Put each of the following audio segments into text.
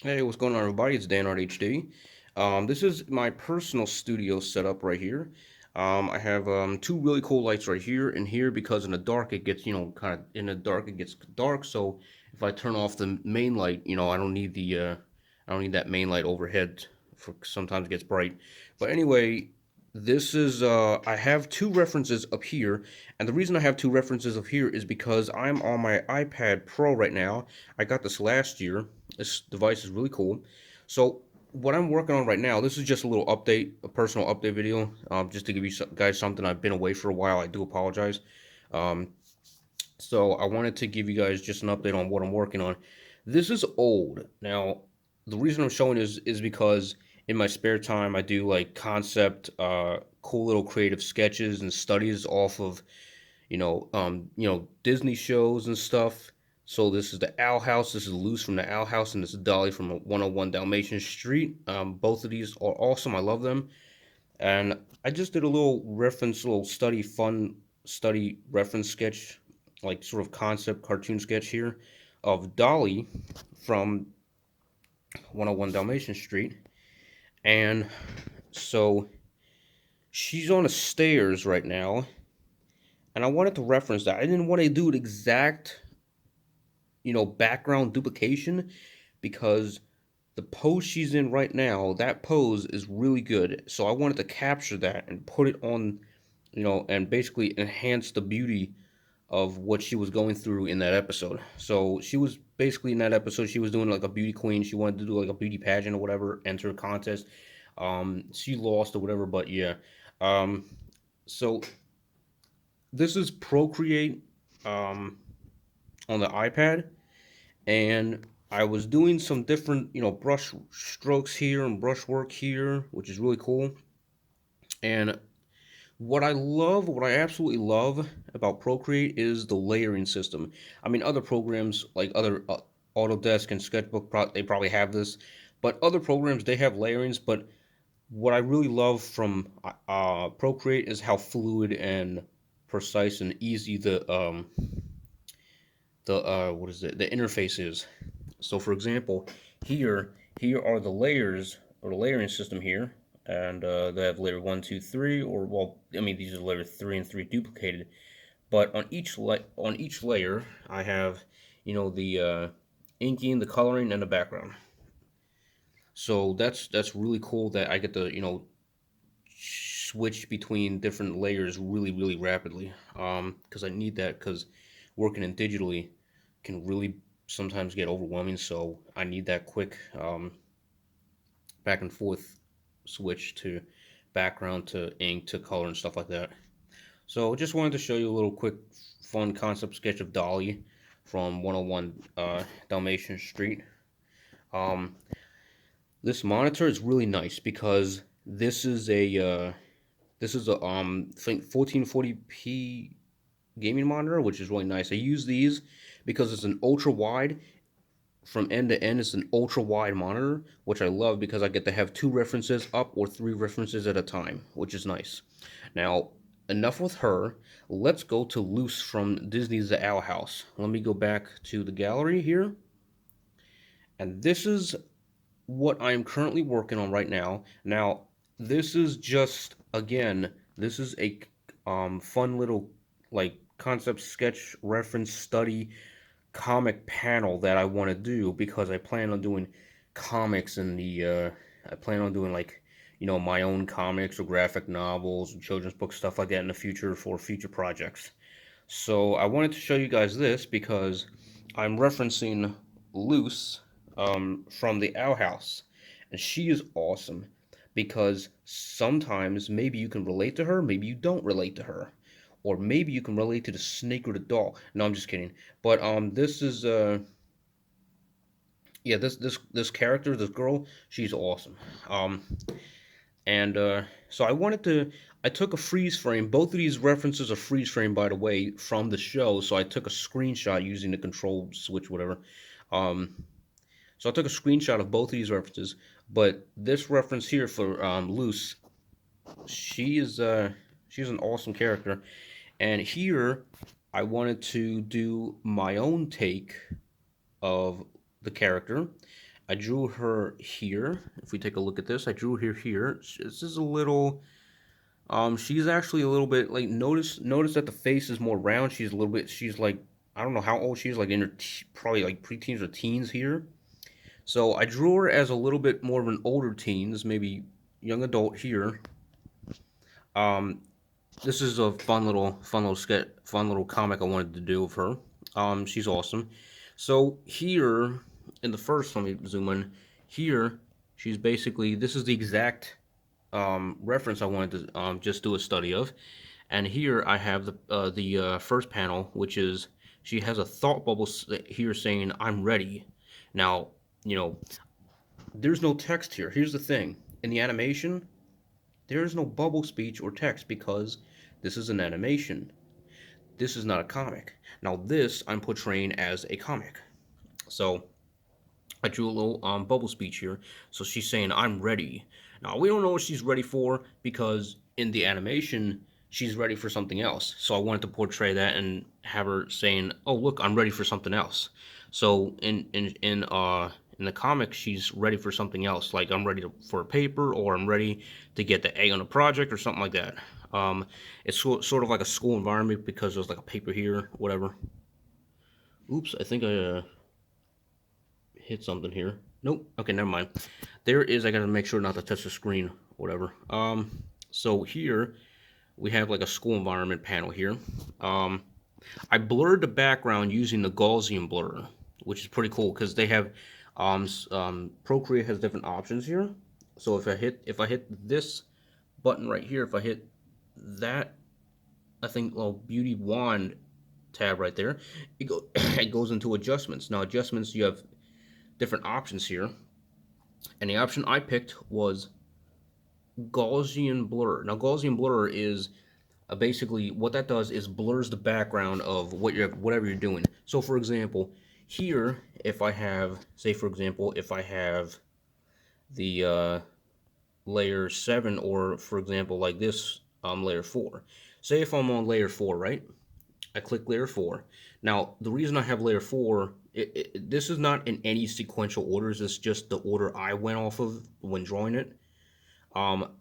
Hey, what's going on, everybody? It's Dan Art HD. This is my personal studio setup right here. I have two really cool lights right here and here because in the dark it gets, kind of in the dark it gets dark. So if I turn off the main light, I don't need that main light overhead for sometimes it gets bright. But anyway, I have two references up here, and the reason I have two references up here is because I'm on my iPad Pro right now. I got this last year. This device is really cool. So what I'm working on right now, this is just a little update, a personal update video, just to give you guys something. I've been away for a while. I do apologize. Um, so I wanted to give you guys just an update on what I'm working on. This is old. Now, the reason I'm showing is because in my spare time I do like concept, cool little creative sketches and studies off of Disney shows and stuff. So this is the Owl House. This is Luce from the Owl House, and this is Dolly from 101 Dalmatian Street. Both of these are awesome. I love them. And I just did a little reference, little study, fun study reference sketch, like sort of concept cartoon sketch here of Dolly from 101 Dalmatian Street. And so she's on the stairs right now, and I wanted to reference that. I didn't want to do an exact background duplication because the pose she's in right now, that pose is really good. So I wanted to capture that and put it on, and basically enhance the beauty of what she was going through in that episode. So she was basically in that episode, she was doing like a beauty queen. She wanted to do like a beauty pageant or whatever, enter a contest. She lost or whatever, but yeah. Um, so this is Procreate on the iPad, and I was doing some different, brush strokes here and brush work here, which is really cool. And what I absolutely love about Procreate is the layering system. I mean, other programs like other Autodesk and Sketchbook, they probably have this, but other programs they have layerings. But what I really love from Procreate is how fluid and precise and easy the what is it, the interface is. So for example, here are the layers or the layering system here, and they have layer one, two, three, or well, I mean these are layer three and three duplicated. But on each layer, I have the inking, the coloring, and the background. So that's really cool that I get to switch between different layers really rapidly. Because I need that because working in digitally can really sometimes get overwhelming. So I need that quick back and forth switch to background to ink to color and stuff like that. So just wanted to show you a little quick fun concept sketch of Dolly from 101 Dalmatian Street. Um, this monitor is really nice because this is a I think 1440p gaming monitor, which is really nice. I use these because it's an ultra wide from end to end. It's an ultra wide monitor, which I love because I get to have two references up or three references at a time, which is nice. Now, enough with her. Let's go to Luce from Disney's The Owl House. Let me go back to the gallery here. And this is what I'm currently working on right now. Now, this is just, again, this is a fun little like concept sketch reference study comic panel that I want to do because I plan on doing comics in the I plan on doing like my own comics or graphic novels or children's books, stuff like that in the future for future projects. So I wanted to show you guys this because I'm referencing Luce from the Owl House, and she is awesome because sometimes maybe you can relate to her, maybe you don't relate to her, or maybe you can relate to the snake or the doll. No, I'm just kidding. But this is yeah, this character, this girl, she's awesome. Um, and so I took a freeze frame. Both of these references are freeze frame, by the way, from the show. So I took a screenshot using the control switch, whatever. Um, so I took a screenshot of both of these references. But this reference here for Luce, she is she's an awesome character. And here I wanted to do my own take of the character, I drew her here. If we take a look at this, I drew her here. This is a little. She's actually a little bit like notice that the face is more round. She's a little bit. She's like I don't know how old she is. Like in her probably like preteens or teens here. So I drew her as a little bit more of an older teens, maybe young adult here. Um, this is a fun little sketch, fun little comic I wanted to do of her. She's awesome. So here in the first, let me zoom in. Here, she's basically this is the exact reference I wanted to just do a study of. And here I have the first panel, which is she has a thought bubble here saying "I'm ready." Now, you know, there's no text here. Here's the thing: in the animation, there is no bubble speech or text because this is an animation. This is not a comic. Now this I'm portraying as a comic. So I drew a little bubble speech here. So she's saying, I'm ready. Now, we don't know what she's ready for because in the animation, she's ready for something else. So I wanted to portray that and have her saying, oh, look, I'm ready for something else. So in the comic, she's ready for something else. Like I'm ready for a paper or I'm ready to get the A on a project or something like that. It's sort of like a school environment because there's like a paper here, whatever. Oops, I think I hit something here. Nope. Okay, never mind. There is. I gotta make sure not to touch the screen. Whatever. So here we have like a school environment panel here. Um, I blurred the background using the Gaussian blur, which is pretty cool because they have Procreate has different options here. So if I hit this button right here, if I hit that, I think beauty wand tab right there, it goes into adjustments. Now adjustments, you have different options here, and the option I picked was Gaussian blur. Now Gaussian blur is basically what that does is blurs the background of whatever you're doing. So for example, here if I have, say for example, if I have the layer 7 or for example like this layer 4. Say if I'm on layer 4, right? I click layer 4. Now, the reason I have layer 4, this is not in any sequential orders. It's just the order I went off of when drawing it. Um,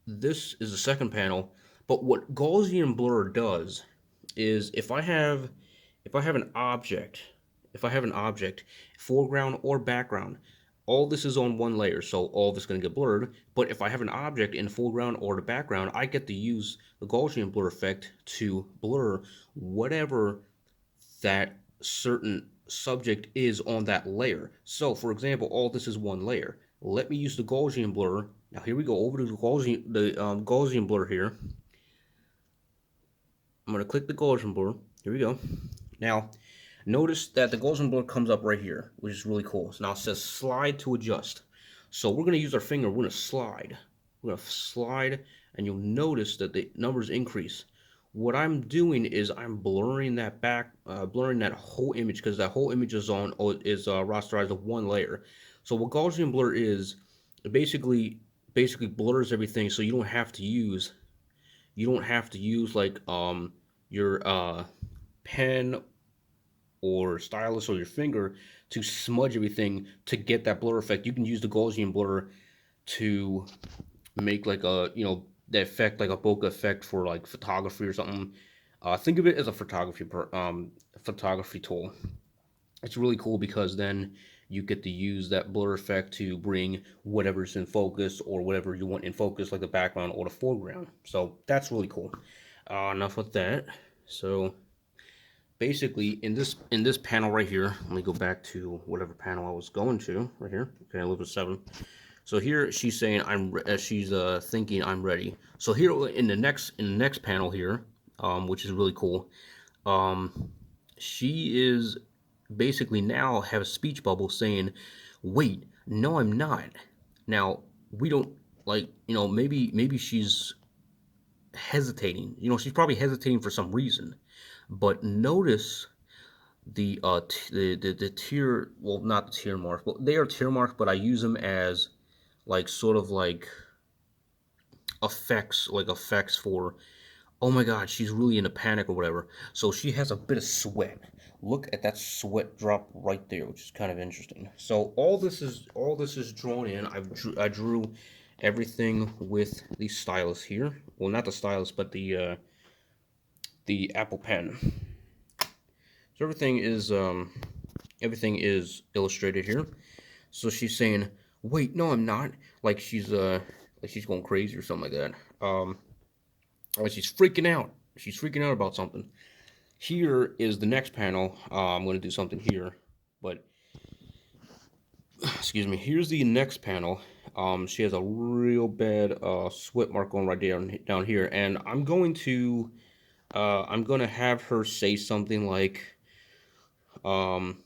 this is the second panel. But what Gaussian blur does is if I have an object, foreground or background, all this is on one layer, so all of it's going to get blurred. But if I have an object in foreground or the background, I get to use the Gaussian blur effect to blur whatever that certain subject is on that layer. So, for example, all this is one layer. Let me use the Gaussian blur. Now, here we go over to the Gaussian blur here. I'm going to click the Gaussian blur. Here we go. Now, notice that the Gaussian blur comes up right here, which is really cool. So now it says slide to adjust. So we're going to use our finger. We're going to slide. We're going to slide, and you'll notice that the numbers increase. What I'm doing is I'm blurring that blurring that whole image because that whole image is rasterized of one layer. So what Gaussian blur is, it basically blurs everything, so you don't have to use like your pen or stylus or your finger to smudge everything to get that blur effect. You can use the Gaussian blur to make like the effect like a bokeh effect for like photography or something. Think of it as a photography tool. It's really cool because then you get to use that blur effect to bring whatever's in focus or whatever you want in focus, like the background or the foreground. So that's really cool. Enough with that. So basically, in this panel right here, let me go back to whatever panel I was going to right here. Okay, I live with 7. So here she's saying she's thinking I'm ready. So here in the next panel here, which is really cool, she is basically now have a speech bubble saying, "Wait, no, I'm not." Now we don't like maybe she's hesitating. She's probably hesitating for some reason. But notice the tier, well, not the tier marks, but they are tier marks, but I use them as like sort of like effects for, oh my god, she's really in a panic or whatever. So she has a bit of sweat. Look at that sweat drop right there, which is kind of interesting. So all this is drawn in. I drew everything with the stylus here. Well, not the stylus, but the Apple Pen. So everything is illustrated here. So she's saying, "Wait, no, I'm not." Like she's going crazy or something like that. Like she's freaking out. She's freaking out about something. Here is the next panel. I'm going to do something here, but excuse me. Here's the next panel. She has a real bad sweat mark going right down here, and I'm going to have her say something like, um,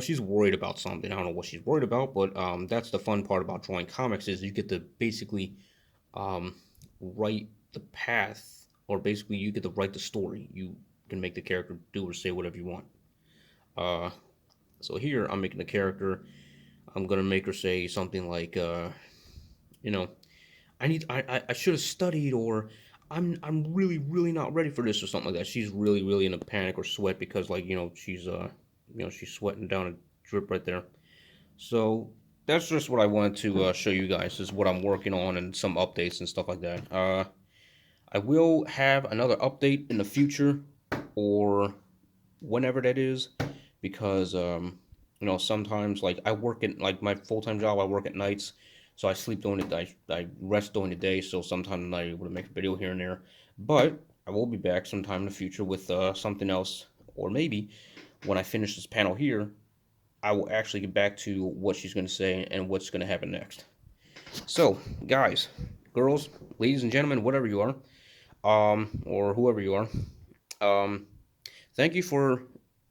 she's worried about something. I don't know what she's worried about, but that's the fun part about drawing comics is you get to basically um, write the path, or basically you get to write the story. You can make the character do or say whatever you want. Uh, so here I'm making the character. I'm gonna make her say something like, you know, I should have studied, or I'm really really not ready for this, or something like that. She's really really in a panic or sweat because like she's sweating down a drip right there. So that's just what I wanted to show you guys is what I'm working on and some updates and stuff like that. I will have another update in the future or whenever that is because sometimes like I work at like my full-time job, I work at nights, so I sleep during the day, I rest during the day, so sometimes I'm not able to make a video here and there. But I will be back sometime in the future with something else, or maybe when I finish this panel here, I will actually get back to what she's going to say and what's going to happen next. So, guys, girls, ladies and gentlemen, whatever you are, or whoever you are, um, thank you for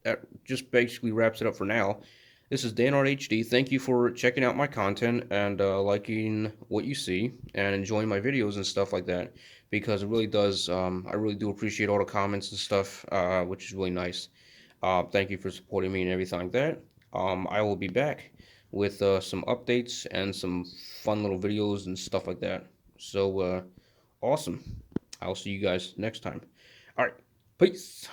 that. Just basically wraps it up for now. This is Dan Art HD. Thank you for checking out my content and liking what you see and enjoying my videos and stuff like that because it really does. I really do appreciate all the comments and stuff, which is really nice. Thank you for supporting me and everything like that. I will be back with some updates and some fun little videos and stuff like that. So, awesome. I'll see you guys next time. All right. Peace.